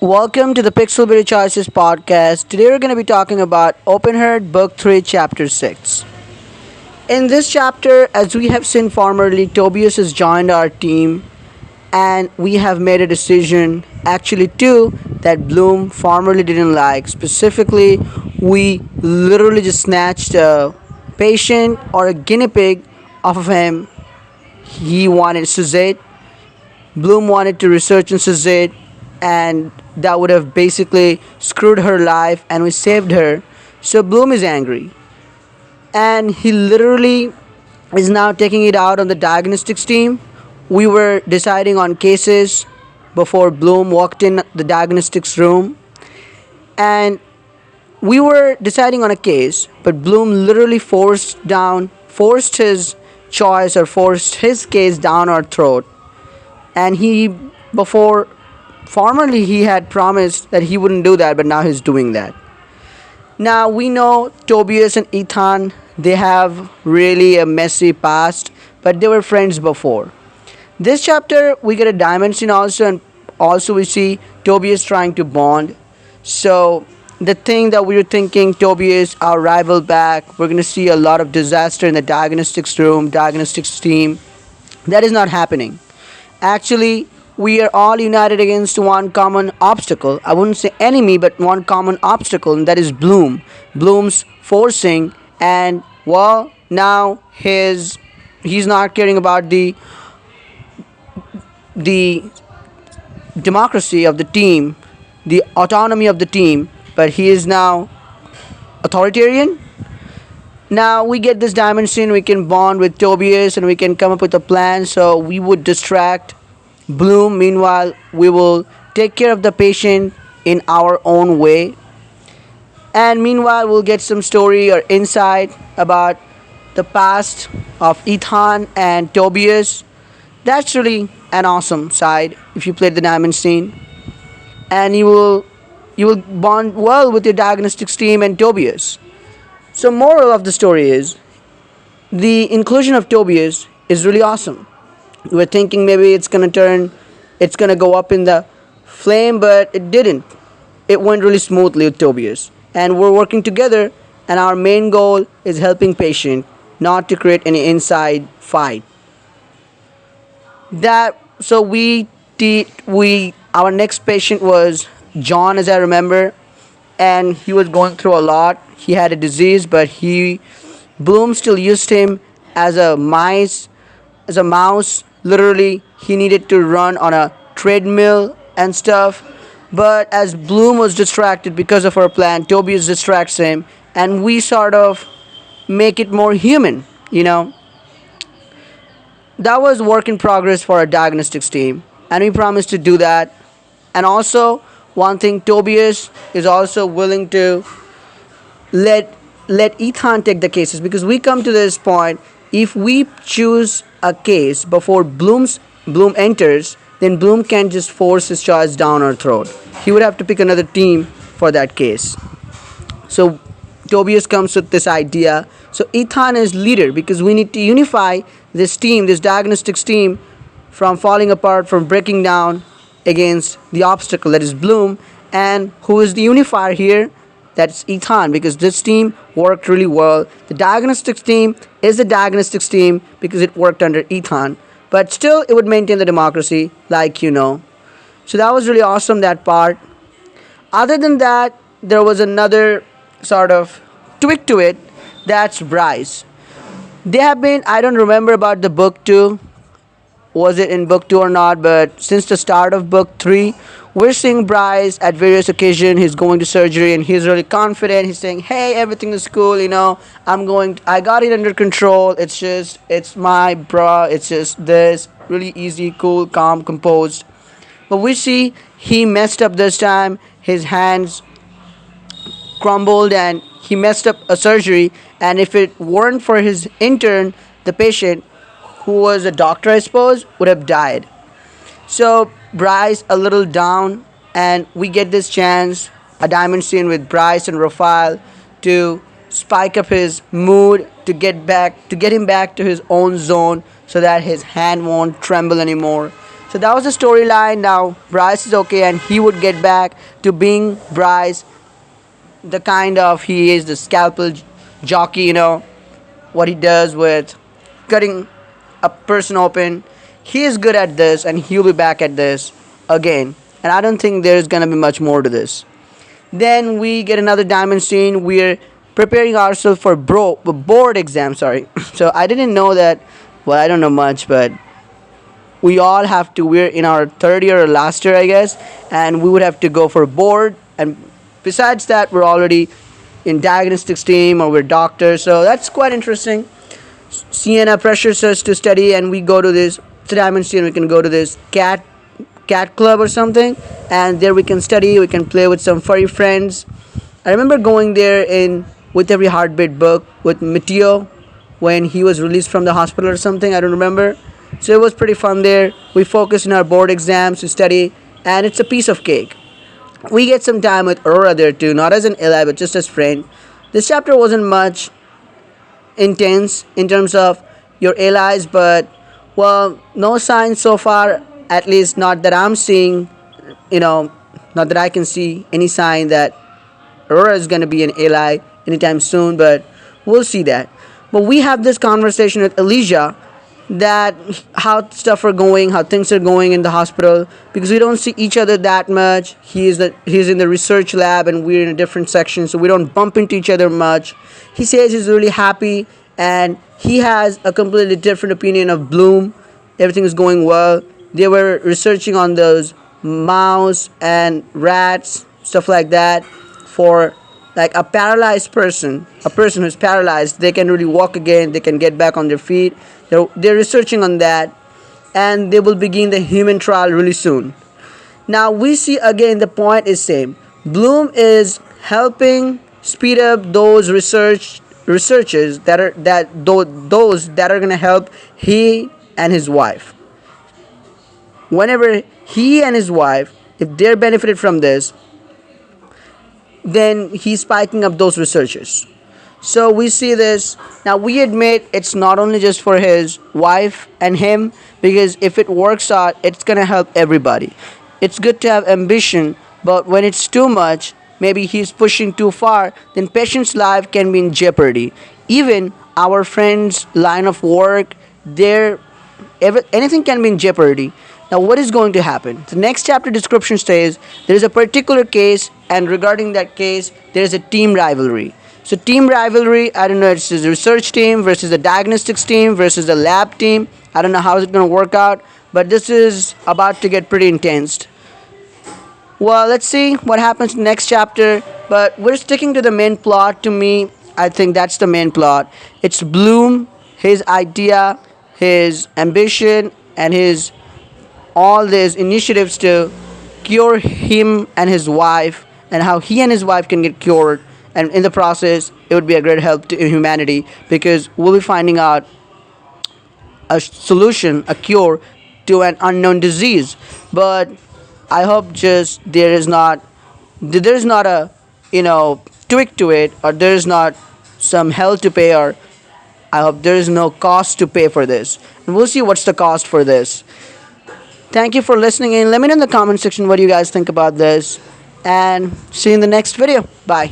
Welcome to the Pixelberry Choices podcast. Today we're going to be talking about Open Heart Book 3, Chapter 6. In this chapter, as we have seen formerly, Tobias has joined our team and we have made a decision, actually two, that Bloom formerly didn't like. Specifically, we literally just snatched a patient or a guinea pig off of him. He wanted Suzette. Bloom wanted to research on Suzette, and that would have basically screwed her life, and we saved her. So Bloom is angry, and he literally is now taking it out on the diagnostics team. We were deciding on cases before Bloom walked in the diagnostics room, and we were deciding on a case, but Bloom literally forced his choice or forced his case down our throat. And he, before, formerly he had promised that he wouldn't do that, but now he's doing that. Now we know Tobias and Ethan, they have really a messy past, but they were friends before. This chapter we get a dimension also, and also we see Tobias trying to bond. So the thing that we were thinking, Tobias, our rival back, we're gonna see a lot of disaster in the diagnostics room, diagnostics team. That is not happening. Actually, we are all united against one common obstacle. I wouldn't say enemy, but one common obstacle, and that is Bloom. Bloom's forcing, and well, now he's not caring about the democracy of the team, the autonomy of the team, but he is now authoritarian. Now we get this dimension, we can bond with Tobias and we can come up with a plan. So we would distract Bloom. Meanwhile, we will take care of the patient in our own way. And meanwhile, we'll get some story or insight about the past of Ethan and Tobias. That's really an awesome side if you played the dimension. And you will bond well with your diagnostics team and Tobias. So moral of the story is the inclusion of Tobias is really awesome. We were thinking maybe it's gonna go up in the flame, but it didn't. It went really smoothly with Tobias. And we're working together, and our main goal is helping patient, not to create any inside fight. That so we our next patient was John, as I remember, and he was going through a lot. He had a disease, but Bloom still used him as a mouse. Literally, he needed to run on a treadmill and stuff. But as Bloom was distracted because of our plan, Tobias distracts him, and we sort of make it more human. That was work in progress for our diagnostics team, and we promised to do that. And also, one thing, Tobias is also willing to let Ethan take the cases, because we come to this point, if we choose a case before Bloom enters, then Bloom can't just force his choice down our throat. He would have to pick another team for that case. So Tobias comes with this idea. So Ethan is leader, because we need to unify this team, this diagnostics team, from falling apart, from breaking down against the obstacle that is Bloom. And who is the unifier here? That's Ethan, because this team worked really well. The diagnostics team is the diagnostics team because it worked under Ethan. But still, it would maintain the democracy, like you know. So that was really awesome, that part. Other than that, there was another sort of tweak to it. That's Bryce. They have been, I don't remember about the book 2, was it in book 2 or not, but since the start of book 3, we're seeing Bryce at various occasions. He's going to surgery and he's really confident. He's saying, hey, everything is cool, I got it under control. It's my bra, it's just this, really easy, cool, calm, composed. But we see he messed up this time. His hands crumbled and he messed up a surgery. And if it weren't for his intern, the patient, who was a doctor, I suppose, would have died. So Bryce a little down, and we get this chance, a diamond scene with Bryce and Raphael, to spike up his mood, to get him back to his own zone, so that his hand won't tremble anymore. So So that was the storyline. Now Bryce is okay, and he would get back to being Bryce, the kind of he is the scalpel jockey. What he does with cutting a person open. He is good at this, and he'll be back at this again. And I don't think there's gonna be much more to this. Then we get another diamond scene. We're preparing ourselves for board exam. Sorry. So I didn't know that. Well, I don't know much, but we all have to. We're in our third year or last year, I guess, and we would have to go for board. And besides that, we're already in diagnostics team or we're doctors. So that's quite interesting. Sienna pressures us to study, and we go to this diamond scene. We can go to this cat club or something, and there we can study, we can play with some furry friends. I remember going there in With Every Heartbeat book with Mateo when he was released from the hospital or something, I don't remember. So it was pretty fun there. We focus in our board exams to study, and it's a piece of cake. We get some time with Aurora there too, not as an ally but just as friend. This chapter wasn't much intense in terms of your allies, but well, no signs so far, at least not that I'm seeing, you know, not that I can see any sign that Aurora is going to be an ally anytime soon, but we'll see that. But we have this conversation with Elijah that how stuff are going, how things are going in the hospital, because we don't see each other that much. He's in the research lab and we're in a different section, so we don't bump into each other much. He says he's really happy and he has a completely different opinion of Bloom. Everything is going well. They were researching on those mouse and rats, stuff like that, for like a paralyzed person, a person who's paralyzed, they can really walk again, they can get back on their feet. They're researching on that, and they will begin the human trial really soon. Now we see again the point is same. Bloom is helping speed up those researches those that are gonna help he and his wife. Whenever he and his wife, if they're benefited from this, then he's spiking up those researchers. So we see this. Now we admit it's not only just for his wife and him, because if it works out, it's gonna help everybody. It's good to have ambition, but when it's too much, maybe he's pushing too far, then patient's life can be in jeopardy. Even our friend's line of work, anything can be in jeopardy. Now, what is going to happen? The next chapter description says there is a particular case, and regarding that case, there is a team rivalry. So, team rivalry, I don't know, it's the research team versus the diagnostics team versus the lab team. I don't know how it's going to work out, but this is about to get pretty intense. Well, let's see what happens in the next chapter, but we're sticking to the main plot. To me, I think that's the main plot. It's Bloom, his idea, his ambition, and his all these initiatives to cure him and his wife, and how he and his wife can get cured, and in the process it would be a great help to humanity, because we'll be finding out a solution, a cure to an unknown disease. But I hope just there's not a tweak to it, or there's not some hell to pay, or I hope there is no cost to pay for this, and we'll see what's the cost for this. Thank you for listening in. Let me know in the comment section what you guys think about this. And see you in the next video. Bye.